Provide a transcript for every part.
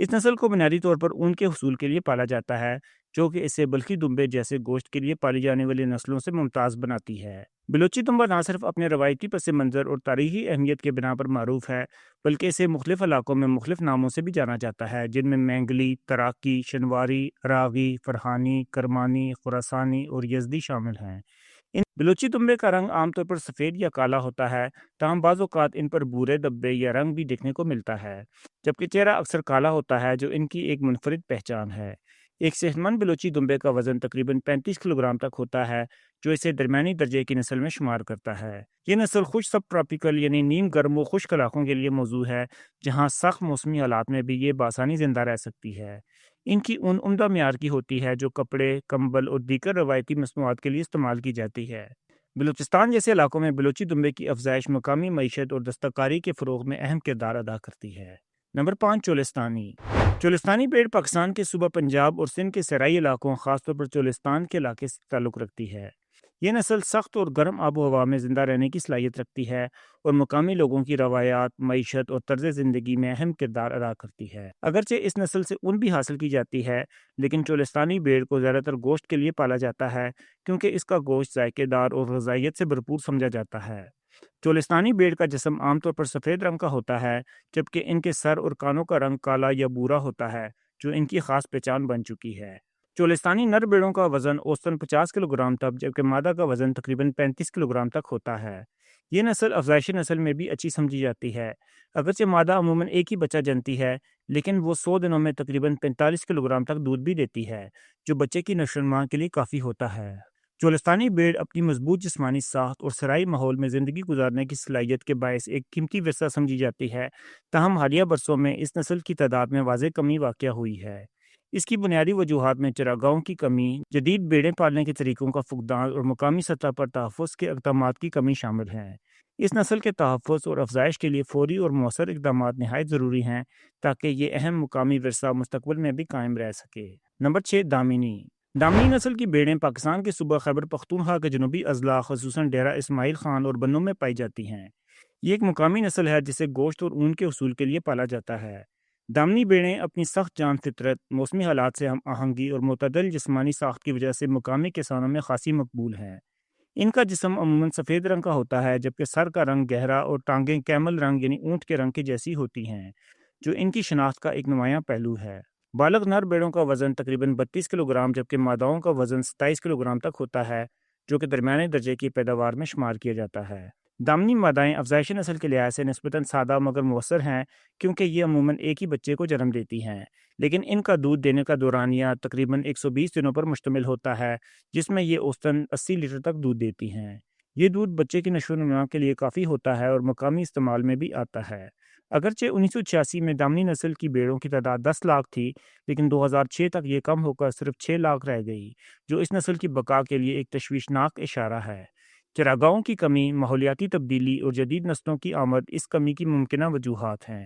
اس نسل کو بنیادی طور پر اون کے حصول کے لیے پالا جاتا ہے، جو کہ اسے بلخی دمبے جیسے گوشت کے لیے پالی جانے والی نسلوں سے ممتاز بناتی ہے۔ بلوچی دمبا نہ صرف اپنے روایتی پس منظر اور تاریخی اہمیت کے بنا پر معروف ہے، بلکہ اسے مختلف علاقوں میں مختلف ناموں سے بھی جانا جاتا ہے، جن میں مینگلی، تراکی، شنواری، راغی، فرحانی، کرمانی، خراسانی اور یزدی شامل ہیں۔ ان بلوچی دمبے کا رنگ عام طور پر سفید یا کالا ہوتا ہے، تاہم بعض اوقات ان پر بھورے دبے یا رنگ بھی دیکھنے کو ملتا ہے، جبکہ چہرہ اکثر کالا ہوتا ہے، جو ان کی ایک منفرد پہچان ہے۔ ایک صحت مند بلوچی دمبے کا وزن تقریباً 35 کلو گرام تک ہوتا ہے، جو اسے درمیانی درجے کی نسل میں شمار کرتا ہے۔ یہ نسل خشک سب ٹراپیکل یعنی نیم گرم و خشک علاقوں کے لیے موزوں ہے، جہاں سخت موسمی حالات میں بھی یہ بآسانی زندہ رہ سکتی ہے۔ ان کی اون عمدہ معیار کی ہوتی ہے، جو کپڑے، کمبل اور دیگر روایتی مصنوعات کے لیے استعمال کی جاتی ہے۔ بلوچستان جیسے علاقوں میں بلوچی دمبے کی افزائش مقامی معیشت اور دستکاری کے فروغ میں اہم کردار ادا کرتی ہے۔ نمبر 5، چولستانی۔ چولستانی بھیڑ پاکستان کے صوبہ پنجاب اور سندھ کے صحرائی علاقوں، خاص طور پر چولستان کے علاقے سے تعلق رکھتی ہے۔ یہ نسل سخت اور گرم آب و ہوا میں زندہ رہنے کی صلاحیت رکھتی ہے اور مقامی لوگوں کی روایات، معیشت اور طرز زندگی میں اہم کردار ادا کرتی ہے۔ اگرچہ اس نسل سے اون بھی حاصل کی جاتی ہے، لیکن چولستانی بھیڑ کو زیادہ تر گوشت کے لیے پالا جاتا ہے، کیونکہ اس کا گوشت ذائقے دار اور غذائیت سے بھرپور سمجھا جاتا ہے۔ چولستانی بھیڑ کا جسم عام طور پر سفید رنگ کا ہوتا ہے، جبکہ ان کے سر اور کانوں کا رنگ کالا یا بھورا ہوتا ہے، جو ان کی خاص پہچان بن چکی ہے۔ چولستانی نر بھیڑوں کا وزن اوسطاً 50 کلو گرام تک، جبکہ مادہ کا وزن تقریباً 35 کلو گرام تک ہوتا ہے۔ یہ نسل افزائشی نسل میں بھی اچھی سمجھی جاتی ہے۔ اگرچہ مادہ عموماً ایک ہی بچہ جنتی ہے، لیکن وہ 100 دنوں میں تقریباً 45 کلو گرام تک دودھ بھی دیتی ہے، جو بچے کی نشو و نما کے لیے کافی ہوتا ہے۔ چولستانی بھیڑ اپنی مضبوط جسمانی ساخت اور صحرائی ماحول میں زندگی گزارنے کی صلاحیت کے باعث ایک قیمتی ورثہ سمجھی جاتی ہے، تاہم حالیہ برسوں میں اس نسل کی تعداد میں واضح کمی واقع ہوئی ہے۔ اس کی بنیادی وجوہات میں چراگاہوں کی کمی، جدید بھیڑیں پالنے کے طریقوں کا فقدان اور مقامی سطح پر تحفظ کے اقدامات کی کمی شامل ہیں۔ اس نسل کے تحفظ اور افزائش کے لیے فوری اور مؤثر اقدامات نہایت ضروری ہیں، تاکہ یہ اہم مقامی ورثہ مستقبل میں بھی قائم رہ سکے۔ نمبر 6، دامنی۔ دامنی نسل کی بھیڑیں پاکستان کے صوبہ خیبر پختونخوا کے جنوبی اضلاع خصوصاً ڈیرہ اسماعیل خان اور بنوں میں پائی جاتی ہیں۔ یہ ایک مقامی نسل ہے جسے گوشت اور اون کے حصول کے لیے پالا جاتا ہے۔ دامنی بھیڑیں اپنی سخت جان فطرت، موسمی حالات سے ہم آہنگی اور معتدل جسمانی ساخت کی وجہ سے مقامی کسانوں میں خاصی مقبول ہیں۔ ان کا جسم عموماً سفید رنگ کا ہوتا ہے، جبکہ سر کا رنگ گہرا اور ٹانگیں کیمل رنگ یعنی اونٹ کے رنگ کی جیسی ہوتی ہیں، جو ان کی شناخت کا ایک نمایاں پہلو ہے۔ بالغ نر بھیڑوں کا وزن تقریباً 32 کلو گرام، جبکہ ماداؤں کا وزن 27 کلو گرام تک ہوتا ہے، جو کہ درمیانے درجے کی پیداوار میں شمار کیا جاتا ہے۔ دامنی مادائیں افزائشی نسل کے لحاظ سے نسبتاً سادہ مگر مؤثر ہیں، کیونکہ یہ عموماً ایک ہی بچے کو جنم دیتی ہیں، لیکن ان کا دودھ دینے کا دورانیہ تقریباً 120 دنوں پر مشتمل ہوتا ہے، جس میں یہ اوسطاً 80 لیٹر تک دودھ دیتی ہیں۔ یہ دودھ بچے کی نشو و نما کے لیے کافی ہوتا ہے اور مقامی استعمال میں بھی آتا ہے۔ اگرچہ 1986 میں دامنی نسل کی بھیڑوں کی تعداد 10 لاکھ تھی، لیکن 2006 تک یہ کم ہو کر صرف 6 لاکھ رہ گئی، جو اس نسل کی بقا کے لیے ایک تشویشناک اشارہ ہے۔ چراگاہوں کی کمی، ماحولیاتی تبدیلی اور جدید نسلوں کی آمد اس کمی کی ممکنہ وجوہات ہیں۔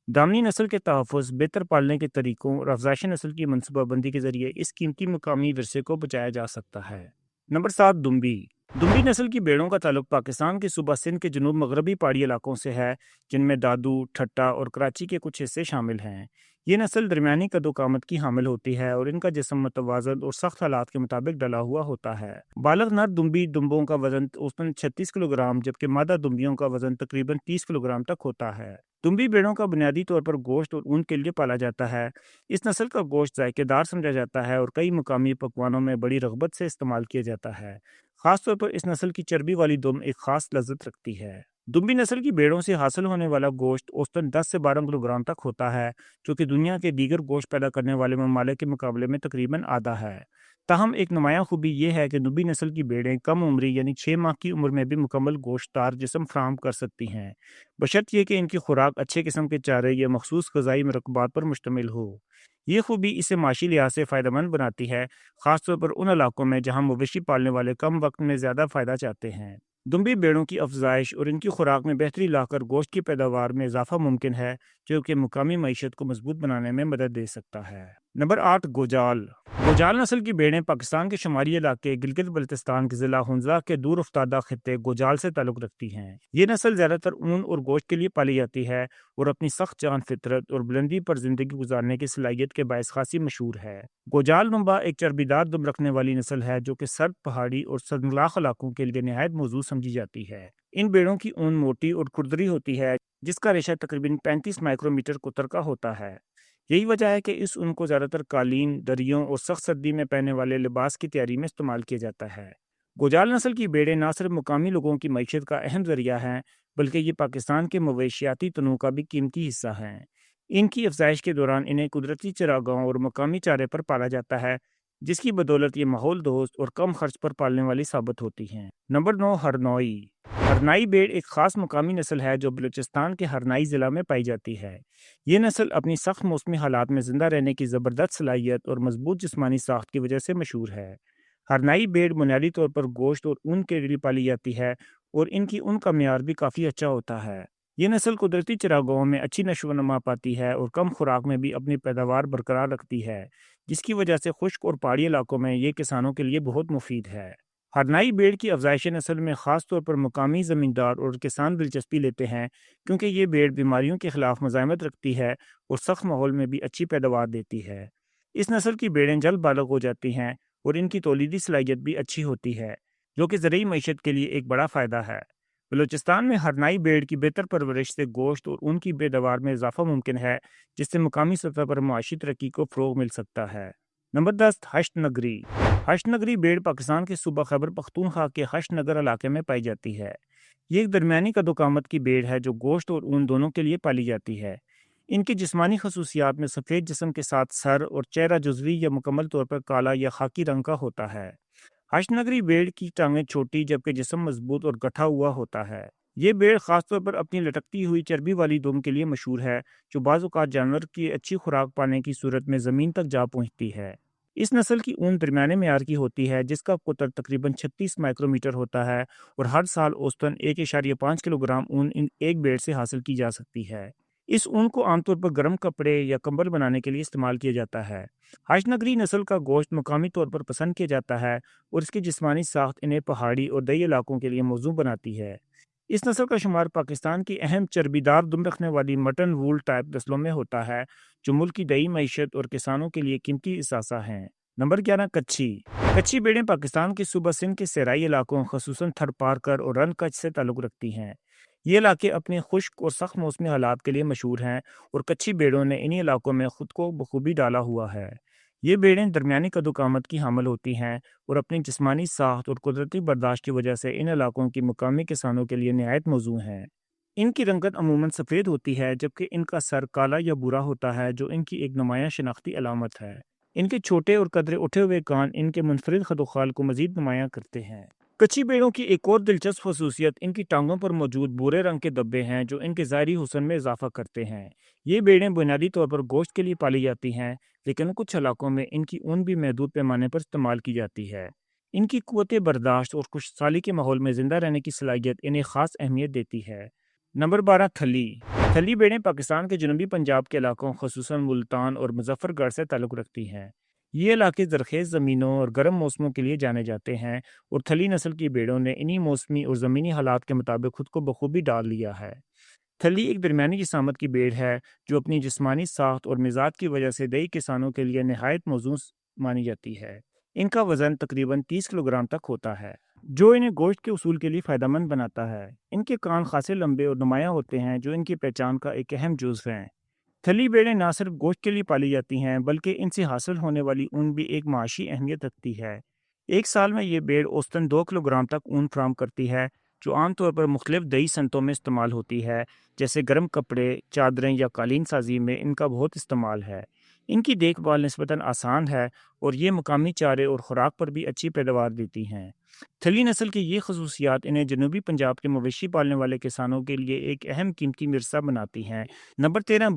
دامنی نسل کے تحفظ، بہتر پالنے کے طریقوں اور افزائش نسل کی منصوبہ بندی کے ذریعے اس قیمتی مقامی ورثے کو بچایا جا سکتا ہے۔ نمبر 7، دمبی۔ دمبی نسل کی بھیڑوں کا تعلق پاکستان کے صوبہ سندھ کے جنوب مغربی پہاڑی علاقوں سے ہے، جن میں دادو، ٹھٹا اور کراچی کے کچھ حصے شامل ہیں۔ یہ نسل درمیانی قد و قامت کی حامل ہوتی ہے اور ان کا جسم متوازن اور سخت حالات کے مطابق ڈلا ہوا ہوتا ہے۔ بالغ نر دمبی دمبوں کا وزن اوسطاً 36 کلو گرام، جبکہ مادہ دمبیوں کا وزن تقریباً 30 کلو گرام تک ہوتا ہے۔ دمبی بھیڑوں کا بنیادی طور پر گوشت اور اون کے لیے پالا جاتا ہے۔ اس نسل کا گوشت ذائقے دار سمجھا جاتا ہے اور کئی مقامی پکوانوں میں بڑی رغبت سے استعمال کیا جاتا ہے۔ خاص طور پر اس نسل کی چربی والی دم ایک خاص لذت رکھتی ہے۔ دمبی نسل کی بھیڑوں سے حاصل ہونے والا گوشت اوسطاً 10 سے 12 کلو گرام تک ہوتا ہے، جو کہ دنیا کے دیگر گوشت پیدا کرنے والے ممالک کے مقابلے میں تقریباً آدھا ہے۔ تاہم ایک نمایاں خوبی یہ ہے کہ دمبی نسل کی بھیڑیں کم عمری یعنی 6 ماہ کی عمر میں بھی مکمل گوشت دار جسم فراہم کر سکتی ہیں، بشرط یہ کہ ان کی خوراک اچھے قسم کے چارے یا مخصوص غذائی مرکبات پر مشتمل ہو۔ یہ خوبی اسے معاشی لحاظ سے فائدہ مند بناتی ہے، خاص طور پر ان علاقوں میں جہاں مویشی پالنے والے کم وقت میں زیادہ فائدہ چاہتے ہیں۔ دمبی بھیڑوں کی افزائش اور ان کی خوراک میں بہتری لا کر گوشت کی پیداوار میں اضافہ ممکن ہے، جو کہ مقامی معیشت کو مضبوط بنانے میں مدد دے سکتا ہے۔ نمبر 8 گوجال گوجال نسل کی بھیڑیں پاکستان کے شمالی علاقے گلگت بلتستان کے ضلع ہنزا کے دور افتادہ خطے گوجال سے تعلق رکھتی ہیں۔ یہ نسل زیادہ تر اون اور گوشت کے لیے پالی جاتی ہے اور اپنی سخت جان فطرت اور بلندی پر زندگی گزارنے کی صلاحیت کے باعث خاصی مشہور ہے۔ گوجال نمبا ایک چربیدار دم رکھنے والی نسل ہے جو کہ سرد پہاڑی اور سنگلاخ علاقوں کے لیے نہایت موزوں سمجھی جاتی ہے۔ ان بھیڑوں کی اون موٹی اور کھردری ہوتی ہے جس کا ریشہ تقریباً 35 مائکرومیٹر قطر کا ہوتا ہے۔ یہی وجہ ہے کہ اس اون کو زیادہ تر قالین، دریوں اور سخت سردی میں پہننے والے لباس کی تیاری میں استعمال کیا جاتا ہے۔ گوجال نسل کی بھیڑیں نہ صرف مقامی لوگوں کی معیشت کا اہم ذریعہ ہیں بلکہ یہ پاکستان کے مویشیاتی تنوع کا بھی قیمتی حصہ ہیں۔ ان کی افزائش کے دوران انہیں قدرتی چراگاہوں اور مقامی چارے پر پالا جاتا ہے جس کی بدولت یہ ماحول دوست اور کم خرچ پر پالنے والی ثابت ہوتی ہیں۔ نمبر 9 ہرنوئی ہرنائی بھیڑ ایک خاص مقامی نسل ہے جو بلوچستان کے ہرنائی ضلع میں پائی جاتی ہے۔ یہ نسل اپنی سخت موسمی حالات میں زندہ رہنے کی زبردست صلاحیت اور مضبوط جسمانی ساخت کی وجہ سے مشہور ہے۔ ہرنائی بھیڑ بنیادی طور پر گوشت اور اون کے لیے پالی جاتی ہے اور ان کی اون کا معیار بھی کافی اچھا ہوتا ہے۔ یہ نسل قدرتی چراگاہوں میں اچھی نشو و نما پاتی ہے اور کم خوراک میں بھی اپنی پیداوار برقرار رکھتی ہے جس کی وجہ سے خشک اور پہاڑی علاقوں میں یہ کسانوں کے لیے بہت مفید ہے۔ ہرنائی بھیڑ کی افزائش نسل میں خاص طور پر مقامی زمیندار اور کسان دلچسپی لیتے ہیں کیونکہ یہ بھیڑ بیماریوں کے خلاف مزاحمت رکھتی ہے اور سخت ماحول میں بھی اچھی پیداوار دیتی ہے۔ اس نسل کی بھیڑیں جلد بالغ ہو جاتی ہیں اور ان کی تولیدی صلاحیت بھی اچھی ہوتی ہے جو کہ زرعی معیشت کے لیے ایک بڑا فائدہ ہے۔ بلوچستان میں ہرنائی بھیڑ کی بہتر پرورش سے گوشت اور اون کی پیداوار میں اضافہ ممکن ہے جس سے مقامی سطح پر معاشی ترقی کو فروغ مل سکتا ہے۔ نمبر 10 ہشت نگری ہشت نگری بھیڑ پاکستان کے صوبہ خیبر پختونخوا کے ہشت نگر علاقے میں پائی جاتی ہے۔ یہ ایک درمیانی قد و قامت کی بھیڑ ہے جو گوشت اور اون دونوں کے لیے پالی جاتی ہے۔ ان کی جسمانی خصوصیات میں سفید جسم کے ساتھ سر اور چہرہ جزوی یا مکمل طور پر کالا یا خاکی رنگ کا ہوتا ہے۔ ہشت نگری بھیڑ کی ٹانگیں چھوٹی جبکہ جسم مضبوط اور گٹھا ہوا ہوتا ہے۔ یہ بھیڑ خاص طور پر اپنی لٹکتی ہوئی چربی والی دم کے لیے مشہور ہے جو بعض اوقات جانور کی اچھی خوراک پانے کی صورت میں زمین تک جا پہنچتی ہے۔ اس نسل کی اون درمیانے معیار کی ہوتی ہے جس کا قطر تقریباً 36 مائکرومیٹر ہوتا ہے اور ہر سال اوسطاً 1.5 کلو گرام اون ایک بھیڑ سے حاصل کی جا سکتی ہے۔ اس اون کو عام طور پر گرم کپڑے یا کمبل بنانے کے لیے استعمال کیا جاتا ہے۔ ہشت نگری نسل کا گوشت مقامی طور پر پسند کیا جاتا ہے اور اس کی جسمانی ساخت انہیں پہاڑی اور دیہی علاقوں کے لیے موزوں بناتی ہے۔ اس نسل کا شمار پاکستان کی اہم چربیدار دم رکھنے والی مٹن وول ٹائپ نسلوں میں ہوتا ہے جو ملک کی دیہی معیشت اور کسانوں کے لیے قیمتی اثاثہ ہیں۔ نمبر 11 کچھی بھیڑیں پاکستان کے صوبہ سندھ کے صحرائی علاقوں خصوصاً تھر پارکر اور رن کچھ سے تعلق رکھتی ہیں۔ یہ علاقے اپنے خشک اور سخت موسمی حالات کے لیے مشہور ہیں اور کچھی بھیڑوں نے انہی علاقوں میں خود کو بخوبی ڈالا ہوا ہے۔ یہ بھیڑیں درمیانی قد و قامت کی حامل ہوتی ہیں اور اپنی جسمانی ساخت اور قدرتی برداشت کی وجہ سے ان علاقوں کی مقامی کسانوں کے لیے نہایت موزوں ہیں۔ ان کی رنگت عموماً سفید ہوتی ہے جبکہ ان کا سر کالا یا بھورا ہوتا ہے جو ان کی ایک نمایاں شناختی علامت ہے۔ ان کے چھوٹے اور قدرے اٹھے ہوئے کان ان کے منفرد خد و خال کو مزید نمایاں کرتے ہیں۔ کچھی بھیڑوں کی ایک اور دلچسپ خصوصیت ان کی ٹانگوں پر موجود بھورے رنگ کے دبے ہیں جو ان کے ظاہری حسن میں اضافہ کرتے ہیں۔ یہ بھیڑیں بنیادی طور پر گوشت کے لیے پالی جاتی ہیں لیکن کچھ علاقوں میں ان کی اون بھی محدود پیمانے پر استعمال کی جاتی ہے۔ ان کی قوت برداشت اور خشک سالی کے ماحول میں زندہ رہنے کی صلاحیت انہیں خاص اہمیت دیتی ہے۔ نمبر 12 تھلی بھیڑیں پاکستان کے جنوبی پنجاب کے علاقوں خصوصاً ملتان اور مظفر گڑھ سے تعلق رکھتی ہیں۔ یہ علاقے زرخیز زمینوں اور گرم موسموں کے لیے جانے جاتے ہیں اور تھلی نسل کی بھیڑوں نے انہی موسمی اور زمینی حالات کے مطابق خود کو بخوبی ڈال لیا ہے۔ تھلی ایک درمیانی جسامت کی بھیڑ ہے جو اپنی جسمانی ساخت اور مزاج کی وجہ سے دیہی کسانوں کے لیے نہایت موزوں مانی جاتی ہے۔ ان کا وزن تقریباً 30 کلو گرام تک ہوتا ہے جو انہیں گوشت کے اصول کے لیے فائدہ مند بناتا ہے۔ ان کے کان خاصے لمبے اور نمایاں ہوتے ہیں جو ان کی پہچان کا ایک اہم جزو ہیں۔ تھلی بھیڑیں نہ صرف گوشت کے لیے پالی جاتی ہیں بلکہ ان سے حاصل ہونے والی اون بھی ایک معاشی اہمیت رکھتی ہے۔ ایک سال میں یہ بھیڑ اوسطاً 2 کلو گرام تک اون فراہم کرتی ہے جو عام طور پر مختلف دیہی صنعتوں میں استعمال ہوتی ہے جیسے گرم کپڑے، چادریں یا قالین سازی میں ان کا بہت استعمال ہے۔ ان کی دیکھ بھال نسبتاً آسان ہے اور یہ مقامی چارے اور خوراک پر بھی اچھی پیداوار دیتی ہیں۔ تھلی نسل کی یہ خصوصیات انہیں جنوبی پنجاب کے مویشی پالنے والے کسانوں کے لیے ایک اہم قیمتی ورثہ بناتی ہیں۔ نمبر 13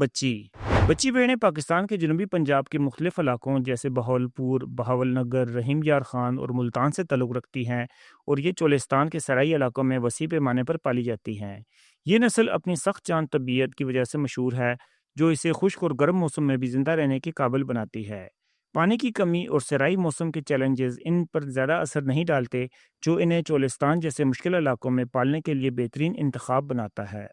بچی بھیڑیں پاکستان کے جنوبی پنجاب کے مختلف علاقوں جیسے بہاولپور، بہاول نگر، رحیم یار خان اور ملتان سے تعلق رکھتی ہیں اور یہ چولستان کے صحرائی علاقوں میں وسیع پیمانے پر پالی جاتی ہیں۔ یہ نسل اپنی سخت جان طبیعت کی وجہ سے مشہور ہے جو اسے خشک اور گرم موسم میں بھی زندہ رہنے کے قابل بناتی ہے۔ پانی کی کمی اور صحرائی موسم کے چیلنجز ان پر زیادہ اثر نہیں ڈالتے، جو انہیں چولستان جیسے مشکل علاقوں میں پالنے کے لیے بہترین انتخاب بناتا ہے۔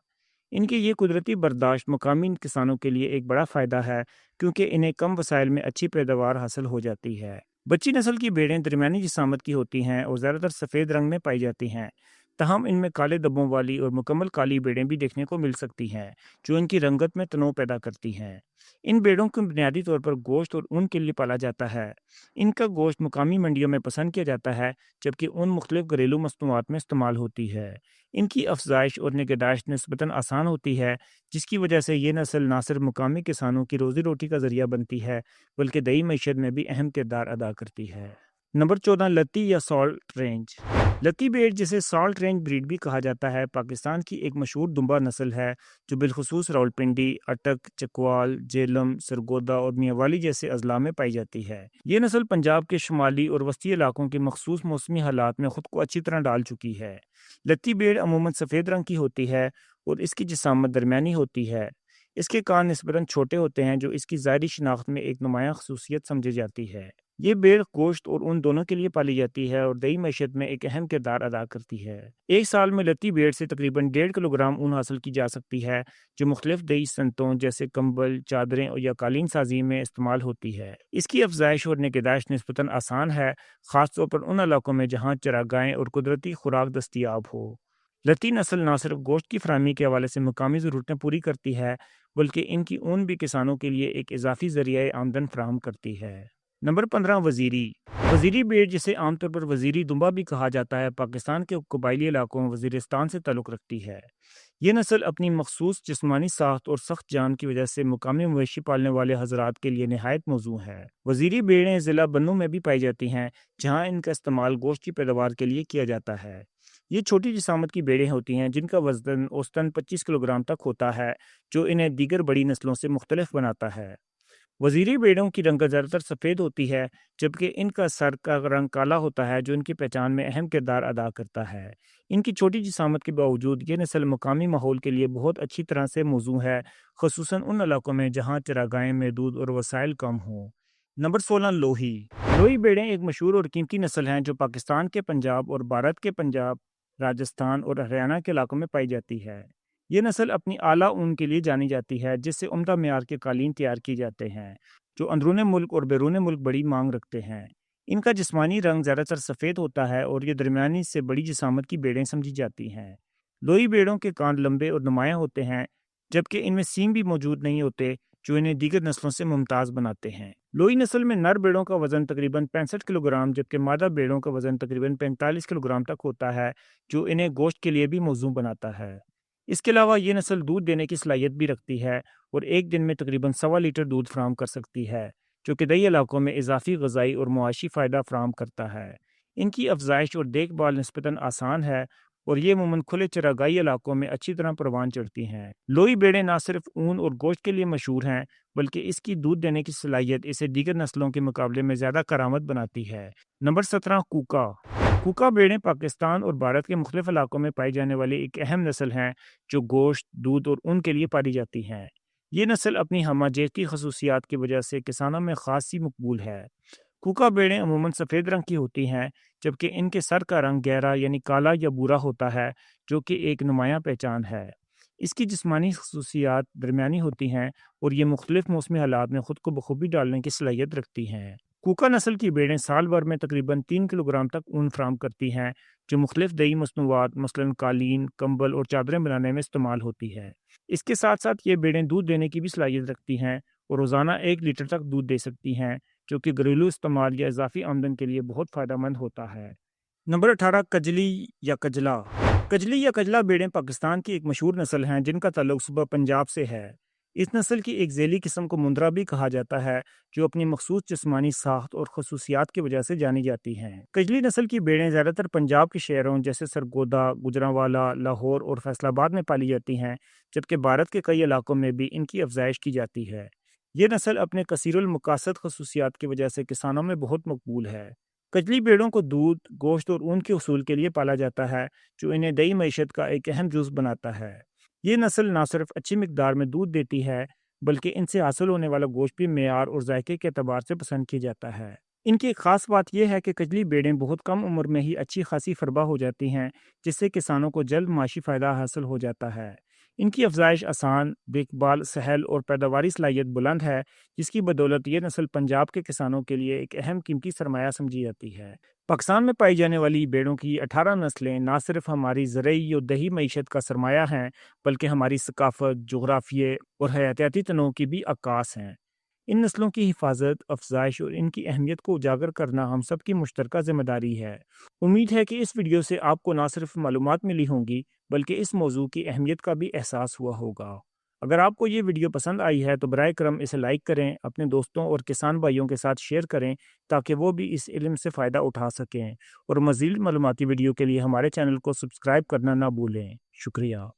ان کی یہ قدرتی برداشت مقامی کسانوں کے لیے ایک بڑا فائدہ ہے، کیونکہ انہیں کم وسائل میں اچھی پیداوار حاصل ہو جاتی ہے۔ بچی نسل کی بھیڑیں درمیانی جسامت کی ہوتی ہیں اور زیادہ تر سفید رنگ میں پائی جاتی ہیں، تاہم ان میں کالے دبوں والی اور مکمل کالی بھیڑیں بھی دیکھنے کو مل سکتی ہیں، جو ان کی رنگت میں تنوع پیدا کرتی ہیں۔ ان بھیڑوں کو بنیادی طور پر گوشت اور اون کے لیے پالا جاتا ہے۔ ان کا گوشت مقامی منڈیوں میں پسند کیا جاتا ہے، جبکہ اون مختلف گھریلو مصنوعات میں استعمال ہوتی ہے۔ ان کی افزائش اور نگہداشت نسبتاً آسان ہوتی ہے، جس کی وجہ سے یہ نسل نہ صرف مقامی کسانوں کی روزی روٹی کا ذریعہ بنتی ہے، بلکہ دیہی معیشت میں بھی اہم کردار ادا کرتی ہے۔ نمبر 14، لتی یا سالٹ رینج۔ لتی بھیڑ، جسے سالٹ رینج بریڈ بھی کہا جاتا ہے، پاکستان کی ایک مشہور دمبا نسل ہے جو بالخصوص راولپنڈی، اٹک، چکوال، جیلم، سرگودا اور میانوالی جیسے اضلاع میں پائی جاتی ہے۔ یہ نسل پنجاب کے شمالی اور وسطی علاقوں کے مخصوص موسمی حالات میں خود کو اچھی طرح ڈال چکی ہے۔ لتی بھیڑ عموماً سفید رنگ کی ہوتی ہے اور اس کی جسامت درمیانی ہوتی ہے۔ اس کے کان نسبتاً چھوٹے ہوتے ہیں، جو اس کی ظاہری شناخت میں ایک نمایاں خصوصیت سمجھی جاتی ہے۔ یہ بھیڑ گوشت اور اون دونوں کے لیے پالی جاتی ہے اور دیہی معیشت میں ایک اہم کردار ادا کرتی ہے۔ ایک سال میں لتی بھیڑ سے تقریباً 1.5 کلوگرام اون حاصل کی جا سکتی ہے، جو مختلف دیہی صنعتوں جیسے کمبل، چادریں یا قالین سازی میں استعمال ہوتی ہے۔ اس کی افزائش اور نگہداشت نسبتاً آسان ہے، خاص طور پر ان علاقوں میں جہاں چراگاہیں اور قدرتی خوراک دستیاب ہو۔ لتی نسل نہ صرف گوشت کی فراہمی کے حوالے سے مقامی ضرورتیں پوری کرتی ہے، بلکہ ان کی اون بھی کسانوں کے لیے ایک اضافی ذریعہ آمدن فراہم کرتی ہے۔ نمبر 15، وزیری۔ وزیری بھیڑ، جسے عام طور پر وزیری دمبا بھی کہا جاتا ہے، پاکستان کے قبائلی علاقوں وزیرستان سے تعلق رکھتی ہے۔ یہ نسل اپنی مخصوص جسمانی ساخت اور سخت جان کی وجہ سے مقامی مویشی پالنے والے حضرات کے لیے نہایت موزوں ہے۔ وزیری بھیڑیں ضلع بنوں میں بھی پائی جاتی ہیں، جہاں ان کا استعمال گوشت کی پیداوار کے لیے کیا جاتا ہے۔ یہ چھوٹی جسامت کی بھیڑیں ہوتی ہیں جن کا وزن اوسطاً 25 کلوگرام تک ہوتا ہے، جو انہیں دیگر بڑی نسلوں سے مختلف بناتا ہے۔ وزیری بھیڑوں کی رنگت زیادہ تر سفید ہوتی ہے، جبکہ ان کا سر کا رنگ کالا ہوتا ہے، جو ان کی پہچان میں اہم کردار ادا کرتا ہے۔ ان کی چھوٹی جسامت کے باوجود یہ نسل مقامی ماحول کے لیے بہت اچھی طرح سے موزوں ہے، خصوصاً ان علاقوں میں جہاں چراگاہیں محدود اور وسائل کم ہوں۔ نمبر 16، لوہی۔ لوہی بھیڑیں ایک مشہور اور قیمتی نسل ہیں جو پاکستان کے پنجاب اور بھارت کے پنجاب، راجستھان اور ہریانہ کے علاقوں میں پائی جاتی ہے۔ یہ نسل اپنی اعلیٰ اون کے لیے جانی جاتی ہے، جس سے عمدہ معیار کے قالین تیار کیے جاتے ہیں، جو اندرون ملک اور بیرون ملک بڑی مانگ رکھتے ہیں۔ ان کا جسمانی رنگ زیادہ تر سفید ہوتا ہے اور یہ درمیانی سے بڑی جسامت کی بھیڑیں سمجھی جاتی ہیں۔ لوہی بھیڑوں کے کان لمبے اور نمایاں ہوتے ہیں، جبکہ ان میں سینگ بھی موجود نہیں ہوتے، جو انہیں دیگر نسلوں سے ممتاز بناتے ہیں۔ لوہی نسل میں نر بھیڑوں کا وزن تقریباً 65 کلوگرام، جبکہ مادہ بھیڑوں کا وزن تقریباً 45 کلوگرام تک ہوتا ہے، جو انہیں گوشت کے لیے بھی موزوں بناتا ہے۔ اس کے علاوہ یہ نسل دودھ دینے کی صلاحیت بھی رکھتی ہے اور ایک دن میں تقریباً 1.25 لیٹر دودھ فراہم کر سکتی ہے، جو کہ دیہی علاقوں میں اضافی غذائی اور معاشی فائدہ فراہم کرتا ہے۔ ان کی افزائش اور دیکھ بھال نسبتاً آسان ہے اور یہ عموماً کھلے چراگاہی علاقوں میں اچھی طرح پروان چڑھتی ہیں۔ لوہی بھیڑیں نہ صرف اون اور گوشت کے لیے مشہور ہیں، بلکہ اس کی دودھ دینے کی صلاحیت اسے دیگر نسلوں کے مقابلے میں زیادہ کارآمد بناتی ہے۔ نمبر 17، کوکا۔ کوکا بھیڑیں پاکستان اور بھارت کے مختلف علاقوں میں پائی جانے والی ایک اہم نسل ہیں جو گوشت، دودھ اور اون کے لیے پالی جاتی ہیں۔ یہ نسل اپنی ہمہ جہتی خصوصیات کی وجہ سے کسانوں میں خاصی مقبول ہے۔ کوکا بھیڑیں عموماً سفید رنگ کی ہوتی ہیں، جبکہ ان کے سر کا رنگ گہرا یعنی کالا یا بھورا ہوتا ہے، جو کہ ایک نمایاں پہچان ہے۔ اس کی جسمانی خصوصیات درمیانی ہوتی ہیں اور یہ مختلف موسمی حالات میں خود کو بخوبی ڈالنے کی صلاحیت رکھتی ہیں۔ کوکا نسل کی بھیڑیں سال بھر میں تقریباً 3 کلوگرام تک اون فراہم کرتی ہیں، جو مختلف دیہی مصنوعات مثلاً قالین، کمبل اور چادریں بنانے میں استعمال ہوتی ہے۔ اس کے ساتھ ساتھ یہ بھیڑیں دودھ دینے کی بھی صلاحیت رکھتی ہیں اور روزانہ 1 لیٹر تک دودھ دے سکتی ہیں، جو کہ گھریلو استعمال یا اضافی آمدن کے لیے بہت فائدہ مند ہوتا ہے۔ نمبر 18، کجلی یا کجلا۔ کجلی یا کجلا بھیڑیں پاکستان کی ایک مشہور نسل ہیں جن کا تعلق صوبہ پنجاب سے ہے۔ اس نسل کی ایک ذیلی قسم کو مندرا بھی کہا جاتا ہے، جو اپنی مخصوص جسمانی ساخت اور خصوصیات کی وجہ سے جانی جاتی ہیں۔ کجلی نسل کی بھیڑیں زیادہ تر پنجاب کے شہروں جیسے سرگودا، گوجرانوالا، لاہور اور فیصل آباد میں پالی جاتی ہیں، جبکہ بھارت کے کئی علاقوں میں بھی ان کی افزائش کی جاتی ہے۔ یہ نسل اپنے کثیر المقاصد خصوصیات کی وجہ سے کسانوں میں بہت مقبول ہے۔ کجلی بھیڑوں کو دودھ، گوشت اور اون کے حصول کے لیے پالا جاتا ہے، جو انہیں دیہی معیشت کا ایک اہم جزو بناتا ہے۔ یہ نسل نہ صرف اچھی مقدار میں دودھ دیتی ہے، بلکہ ان سے حاصل ہونے والا گوشت بھی معیار اور ذائقے کے اعتبار سے پسند کیا جاتا ہے۔ ان کی ایک خاص بات یہ ہے کہ کجلی بیڑیں بہت کم عمر میں ہی اچھی خاصی فربا ہو جاتی ہیں، جس سے کسانوں کو جلد معاشی فائدہ حاصل ہو جاتا ہے۔ ان کی افزائش آسان، دیکھ بھال سہل اور پیداواری صلاحیت بلند ہے، جس کی بدولت یہ نسل پنجاب کے کسانوں کے لیے ایک اہم قیمتی سرمایہ سمجھی جاتی ہے۔ پاکستان میں پائی جانے والی بیڑوں کی 18 نسلیں نہ صرف ہماری زرعی اور دیہی معیشت کا سرمایہ ہیں، بلکہ ہماری ثقافت، جغرافیے اور حیاتیاتی تنوع کی بھی عکاس ہیں۔ ان نسلوں کی حفاظت، افزائش اور ان کی اہمیت کو اجاگر کرنا ہم سب کی مشترکہ ذمہ داری ہے۔ امید ہے کہ اس ویڈیو سے آپ کو نہ صرف معلومات ملی ہوں گی، بلکہ اس موضوع کی اہمیت کا بھی احساس ہوا ہوگا۔ اگر آپ کو یہ ویڈیو پسند آئی ہے تو برائے کرم اسے لائک کریں، اپنے دوستوں اور کسان بھائیوں کے ساتھ شیئر کریں تاکہ وہ بھی اس علم سے فائدہ اٹھا سکیں، اور مزید معلوماتی ویڈیو کے لیے ہمارے چینل کو سبسکرائب کرنا نہ بھولیں۔ شکریہ۔